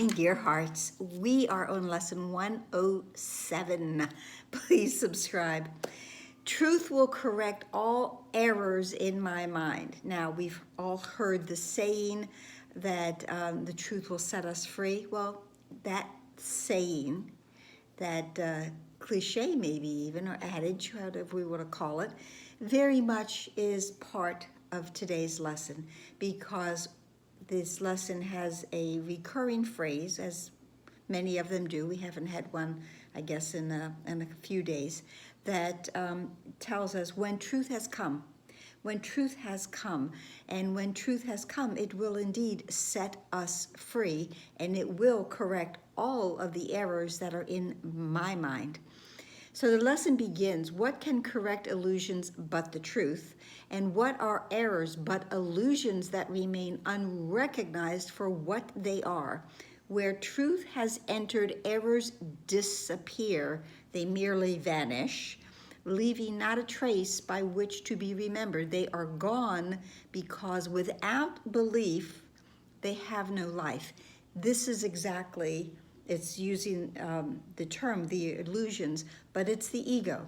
morning, dear hearts. We are on lesson 107. Please subscribe. Truth will correct all errors in my mind. Now, we've all heard the saying that the truth will set us free. Well, that saying, that cliche maybe even, or adage, whatever we want to call it, very much is part of today's lesson, because this lesson has a recurring phrase, as many of them do. We haven't had one, I guess, in a few days, that tells us when truth has come. When truth has come, and when truth has come, it will indeed set us free, and it will correct all of the errors that are in my mind. So the lesson begins, what can correct illusions but the truth? And what are errors but illusions that remain unrecognized for what they are? Where truth has entered, errors disappear. They merely vanish, leaving not a trace by which to be remembered. They are gone because without belief, they have no life. This is exactly, it's using the term, the illusions, but it's the ego.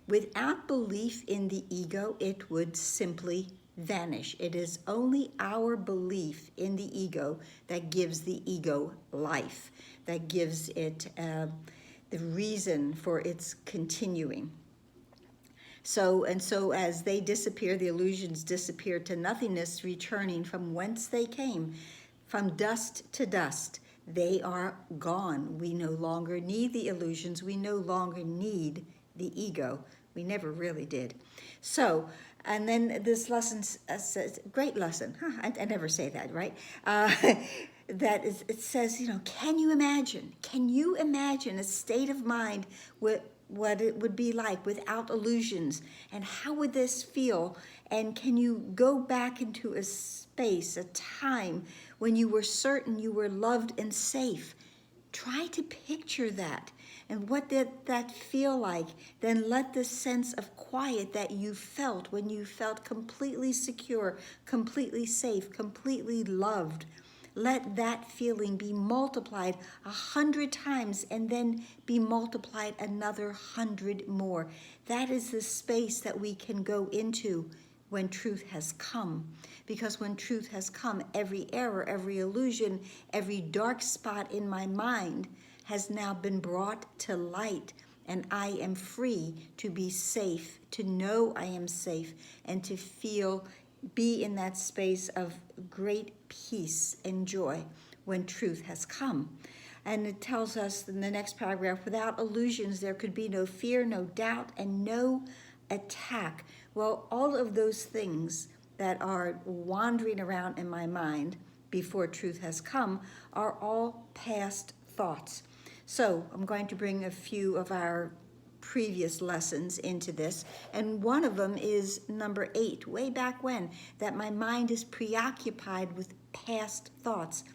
Without belief in the ego, it would simply vanish. It is only our belief in the ego that gives the ego life, that gives it the reason for its continuing. So as they disappear, the illusions disappear to nothingness, returning from whence they came, from dust to dust. They are gone. We no longer need the illusions. We no longer need the ego. We never really did. So, and then this lesson says, great lesson. I never say that, right? It says, can you imagine a state of mind with what it would be like without illusions, and how would this feel? And can you go back into a space, a time when you were certain you were loved and safe? Try to picture that. And what did that feel like? Then let the sense of quiet that you felt when you felt completely secure, completely safe, completely loved, let that feeling be multiplied 100 times and then be multiplied another 100 more. That is the space that we can go into when truth has come. Because when truth has come, every error, every illusion, every dark spot in my mind has now been brought to light, and I am free to be safe, to know I am safe, and to be in that space of great peace and joy when truth has come. And it tells us in the next paragraph, without illusions, there could be no fear, no doubt, and no attack. Well, all of those things that are wandering around in my mind before truth has come are all past thoughts. So I'm going to bring a few of our previous lessons into this, and one of them is number 8, way back when, that my mind is preoccupied with past thoughts.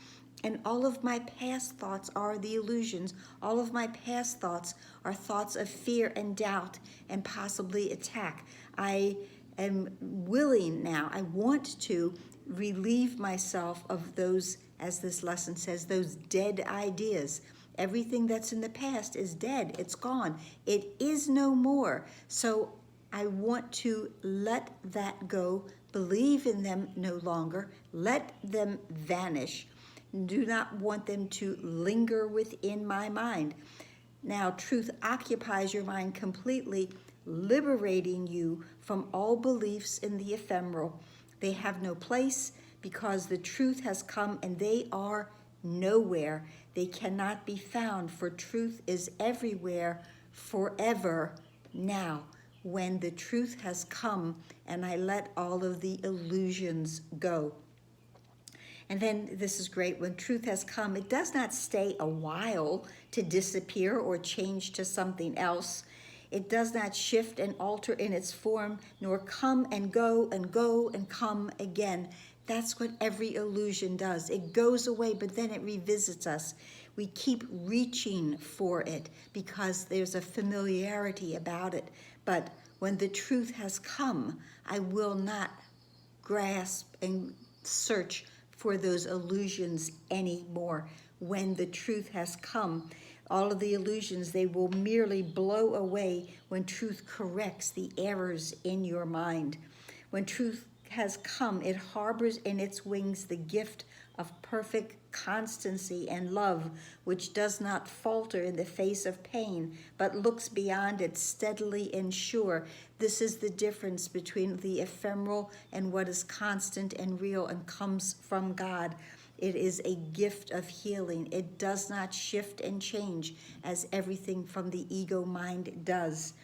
And all of my past thoughts are the illusions. All of my past thoughts are thoughts of fear and doubt and possibly attack. I am willing now, I want to relieve myself of those, as this lesson says, those dead ideas. Everything that's in the past is dead. It's gone. It is no more. So I want to let that go, believe in them no longer, let them vanish. Do not want them to linger within my mind. Now, truth occupies your mind completely, liberating you from all beliefs in the ephemeral. They have no place because the truth has come, and they are nowhere. They cannot be found, for truth is everywhere, forever, now. When the truth has come, and I let all of the illusions go. And then this is great, when truth has come, it does not stay a while to disappear or change to something else. It does not shift and alter in its form, nor come and go and go and come again. That's what every illusion does. It goes away, but then it revisits us. We keep reaching for it because there's a familiarity about it. But when the truth has come, I will not grasp and search for those illusions anymore. when the truth has come. All of the illusions, they will merely blow away when truth corrects the errors in your mind. When truth has come, it harbors in its wings the gift of perfect constancy and love, which does not falter in the face of pain, but looks beyond it steadily and sure. This is the difference between the ephemeral and what is constant and real and comes from God. It is a gift of healing. It does not shift and change as everything from the ego mind does.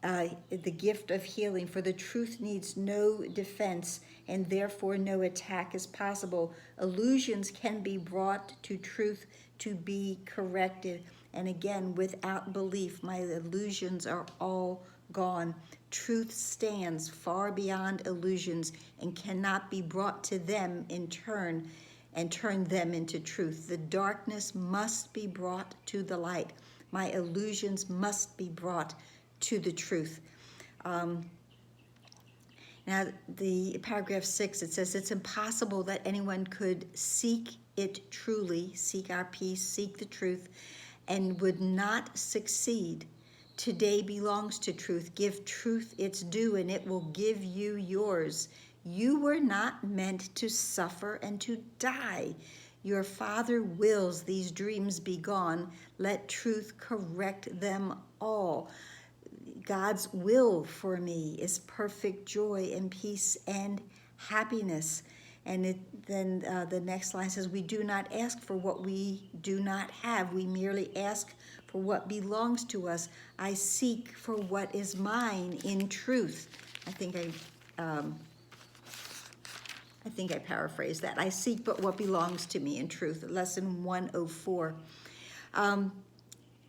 The gift of healing, for the truth needs no defense, and therefore no attack is possible. Illusions can be brought to truth to be corrected. And again, without belief, my illusions are all gone. Truth stands far beyond illusions and cannot be brought to them in turn and turn them into truth. The darkness must be brought to the light. My illusions must be brought to the truth. Now, the paragraph 6, it says, it's impossible that anyone could seek it truly, seek our peace, seek the truth, and would not succeed. Today belongs to truth. Give truth its due, and it will give you yours. You were not meant to suffer and to die. Your Father wills these dreams be gone. Let truth correct them all. God's will for me is perfect joy and peace and happiness. And then the next line says, we do not ask for what we do not have. We merely ask for what belongs to us. I seek for what is mine in truth. I think I paraphrased that. I seek but what belongs to me in truth. Lesson 104.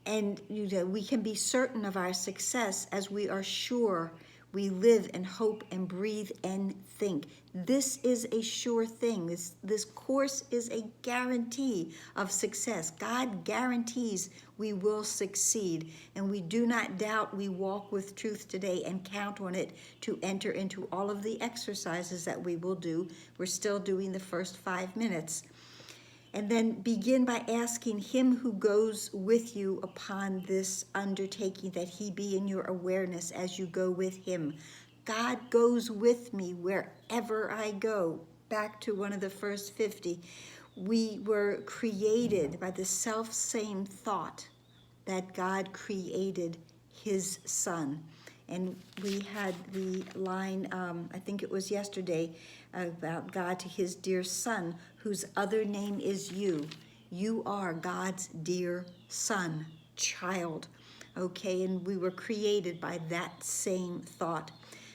And we can be certain of our success as we are sure we live and hope and breathe and think. This is a sure thing. This course is a guarantee of success. God guarantees we will succeed, and we do not doubt we walk with truth today and count on it to enter into all of the exercises that we will do. We're still doing the first 5 minutes. And then begin by asking him who goes with you upon this undertaking that he be in your awareness as you go with him. God goes with me wherever I go. Back to one of the first 50. We were created by the self-same thought that God created his son. And we had the line, I think it was yesterday, about God to his dear son, whose other name is you. You are God's dear son, child. Okay, and we were created by that same thought.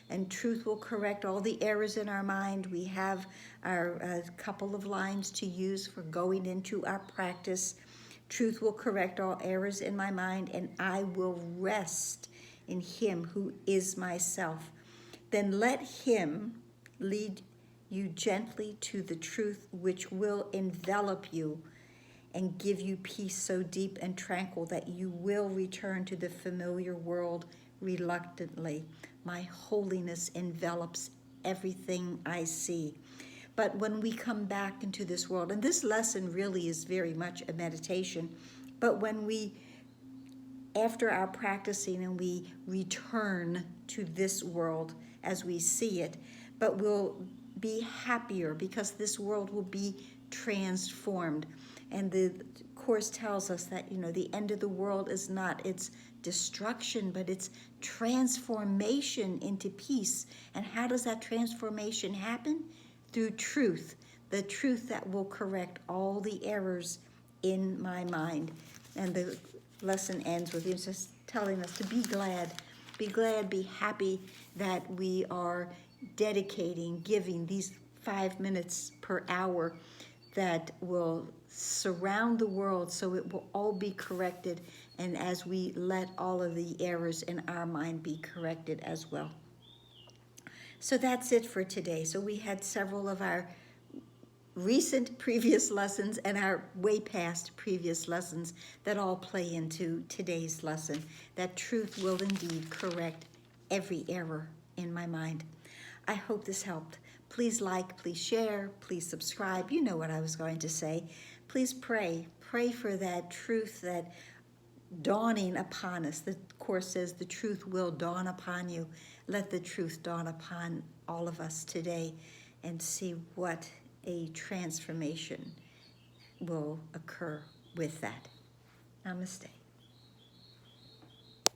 And truth will correct all the errors in our mind. We have our couple of lines to use for going into our practice. Truth will correct all errors in my mind, and I will rest in him who is myself. Then let him lead you gently to the truth which will envelop you and give you peace so deep and tranquil that you will return to the familiar world reluctantly. My holiness envelops everything I see. But when we come back into this world, and this lesson really is very much a meditation, but when we, after our practicing, and we return to this world as we see it, but we'll be happier because this world will be transformed. And the Course tells us that, the end of the world is not its destruction, but its transformation into peace. And how does that transformation happen? Through truth, the truth that will correct all the errors in my mind. And the lesson ends with him just telling us to be glad, be happy that we are dedicating, giving these 5 minutes per hour that will surround the world so it will all be corrected, and as we let all of the errors in our mind be corrected as well. So that's it for today. So we had several of our recent previous lessons and our way past previous lessons that all play into today's lesson. That truth will indeed correct every error in my mind. I hope this helped. Please like, please share, please subscribe. You know what I was going to say. Please pray. pray for that truth, that dawning upon us. The Course says the truth will dawn upon you. Let the truth dawn upon all of us today and see what a transformation will occur with that. Namaste.